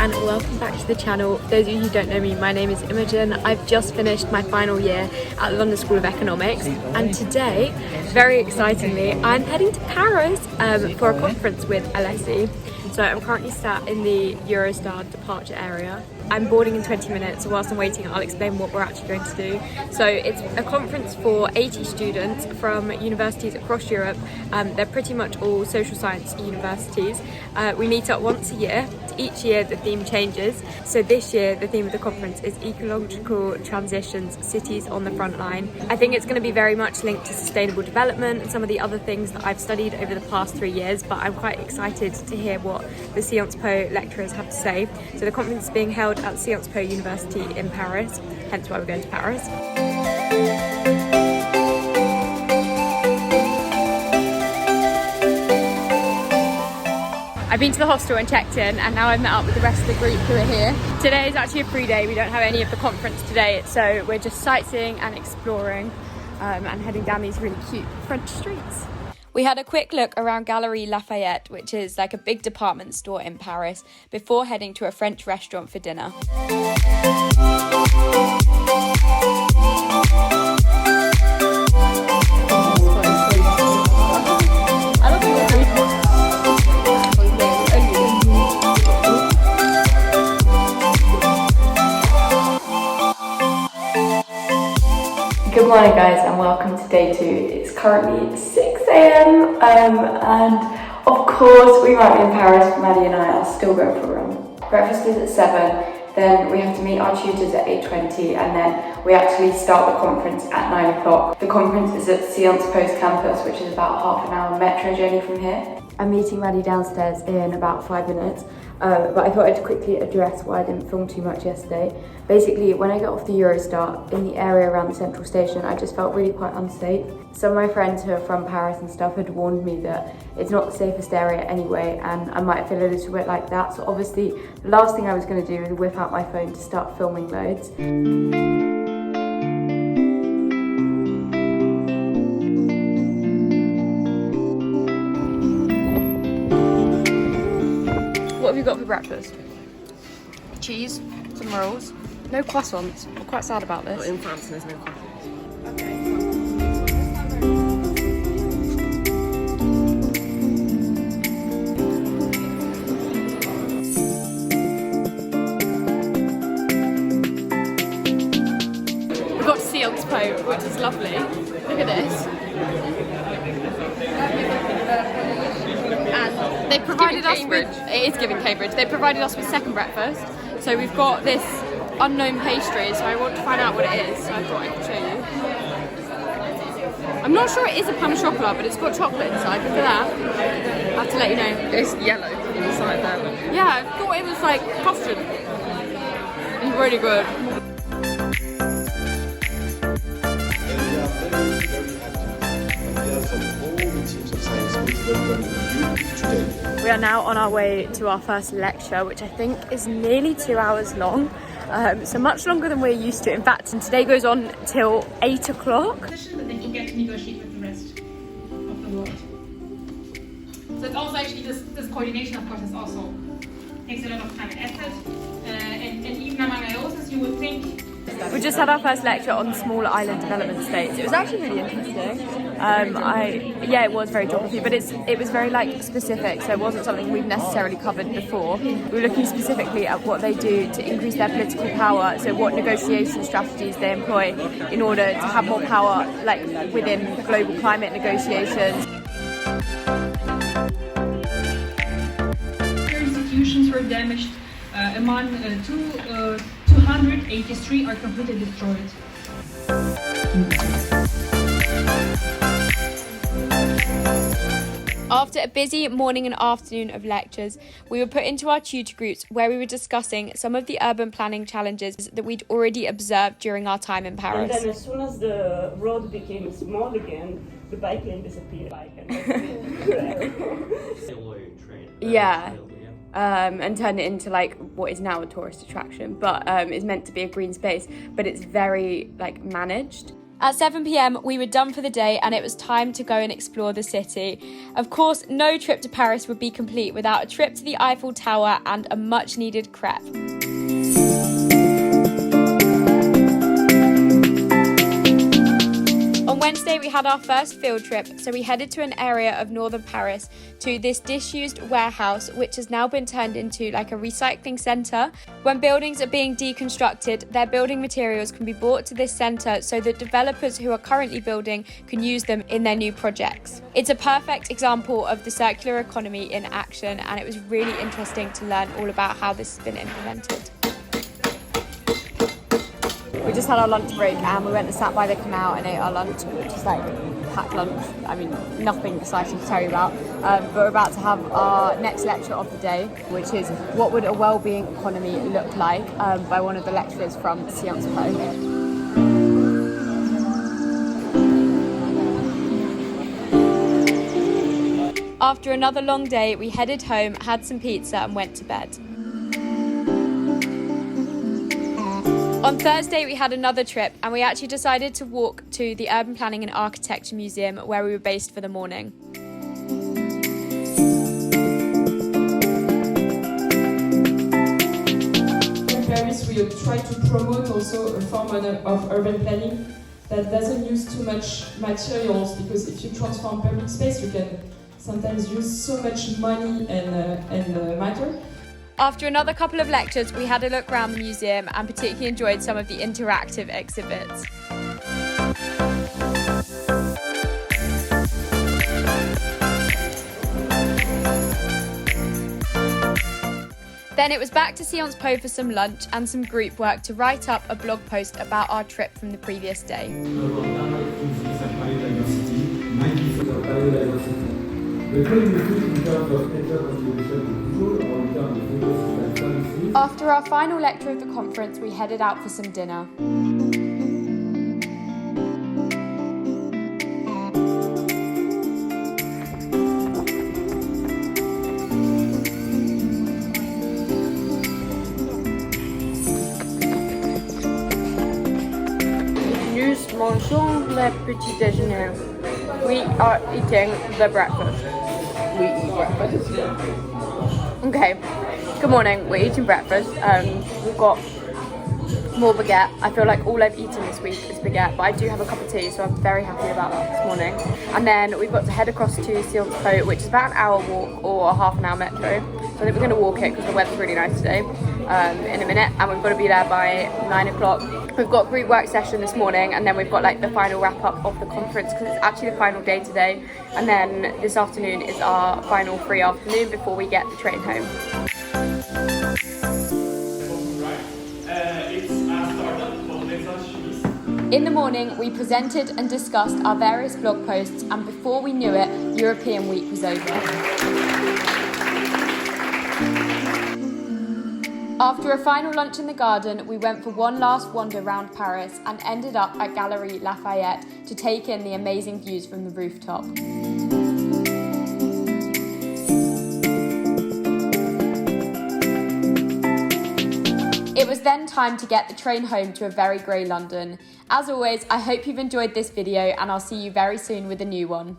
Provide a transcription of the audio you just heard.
And welcome back to the channel. For those of you who don't know me, my name is Imogen. I've just finished my final year at the London School of Economics, and today, very excitingly, I'm heading to Paris for a conference with LSE. So I'm currently sat in the Eurostar departure area. I'm boarding in 20 minutes, so whilst I'm waiting I'll explain what we're actually going to do. So it's a conference for 80 students from universities across Europe. They're pretty much all social science universities. We meet up once a year. Each year the theme changes. So this year the theme of the conference is ecological transitions, cities on the front line. I think it's going to be very much linked to sustainable development and some of the other things that I've studied over the past 3 years, but I'm quite excited to hear what the Sciences Po lecturers have to say. So the conference is being held at Sciences Po University in Paris, hence why we're going to Paris. I've been to the hostel and checked in, and now I've met up with the rest of the group who are here. Today is actually a free day. We don't have any of the conference today, so we're just sightseeing and exploring and heading down these really cute French streets. We had a quick look around Galerie Lafayette, which is like a big department store in Paris, before heading to a French restaurant for dinner. Good morning guys, and welcome to day 2. It's currently 6 AM and of course we might be in Paris. Maddie and I are still going for a run. Breakfast is at 7, then we have to meet our tutors at 8:20, and then we actually start the conference at 9 o'clock. The conference is at Sciences Po's campus, which is about half an hour metro journey from here. I'm meeting Maddie downstairs in about 5 minutes. But I thought I'd quickly address why I didn't film too much yesterday. Basically, when I got off the Eurostar in the area around the central station, I just felt really quite unsafe. Some of my friends who are from Paris and stuff had warned me that it's not the safest area anyway, and I might feel a little bit like that. So obviously, the last thing I was going to do is whip out my phone to start filming loads. What have you got for breakfast? Cheese, some rolls, no croissants. I'm quite sad about this. Well, in France there's no croissants. We've got Sciences Po, which is lovely. Look at this. And they provided us with, it is giving Cambridge, they provided us with second breakfast. So we've got this unknown pastry, so I want to find out what it is, so I thought I could show you. I'm not sure it is a pain au chocolat, but it's got chocolate inside. Look at that. I have to let you know. It's yellow inside there. Yeah, I thought it was like custard. It's really good. We are now on our way to our first lecture, which I think is nearly 2 hours long, so much longer than we're used to. In fact, and today goes on till 8 o'clock. That then you get to negotiate with the rest of the world. So it's also actually this coordination, of course, is also takes a lot of time and effort, and even among IOs, you would think. We just had our first lecture on small island development states. It was actually really interesting. Yeah, it was very geography, but it was very like specific, so it wasn't something we've necessarily covered before. We were looking specifically at what they do to increase their political power, so what negotiation strategies they employ in order to have more power, like within global climate negotiations. Institutions were damaged. Among 283 are completely destroyed. After a busy morning and afternoon of lectures, we were put into our tutor groups where we were discussing some of the urban planning challenges that we'd already observed during our time in Paris. And then as soon as the road became small again, the bike lane disappeared. Yeah. And turned it into like what is now a tourist attraction, but it's meant to be a green space, but it's very like managed. At 7 p.m, we were done for the day and it was time to go and explore the city. Of course, no trip to Paris would be complete without a trip to the Eiffel Tower and a much needed crepe. On Wednesday, we had our first field trip, so we headed to an area of northern Paris to this disused warehouse, which has now been turned into like a recycling centre. When buildings are being deconstructed, their building materials can be brought to this centre so that developers who are currently building can use them in their new projects. It's a perfect example of the circular economy in action, and it was really interesting to learn all about how this has been implemented. We just had our lunch break and we went and sat by the canal and ate our lunch, which is like packed lunch. I mean, nothing exciting to tell you about. But we're about to have our next lecture of the day, which is what would a well-being economy look like, by one of the lecturers from Sciences Po. After another long day, we headed home, had some pizza and went to bed. On Thursday, we had another trip and we actually decided to walk to the Urban Planning and Architecture Museum where we were based for the morning. In Paris, we try to promote also a form of urban planning that doesn't use too much materials, because if you transform public space, you can sometimes use so much money and matter. After another couple of lectures, we had a look around the museum and particularly enjoyed some of the interactive exhibits. Then it was back to Sciences Po for some lunch and some group work to write up a blog post about our trip from the previous day. After our final lecture of the conference, we headed out for some dinner. Nous mangeons le petit déjeuner. We are eating the breakfast. We eat breakfast. Okay, good morning, we're eating breakfast. We've got more baguette. I feel like all I've eaten this week is baguette, but I do have a cup of tea, so I'm very happy about that this morning. And then we've got to head across to Sciences Po, which is about an hour walk or a half an hour metro. So I think we're going to walk it because the weather's really nice today, in a minute, and we've got to be there by 9 o'clock. We've got group work session this morning, and then we've got like the final wrap up of the conference because it's actually the final day today. And then this afternoon is our final free afternoon before we get the train home. In the morning, we presented and discussed our various blog posts, and before we knew it, European Week was over. After a final lunch in the garden, we went for one last wander round Paris and ended up at Galerie Lafayette to take in the amazing views from the rooftop. It was then time to get the train home to a very grey London. As always, I hope you've enjoyed this video and I'll see you very soon with a new one.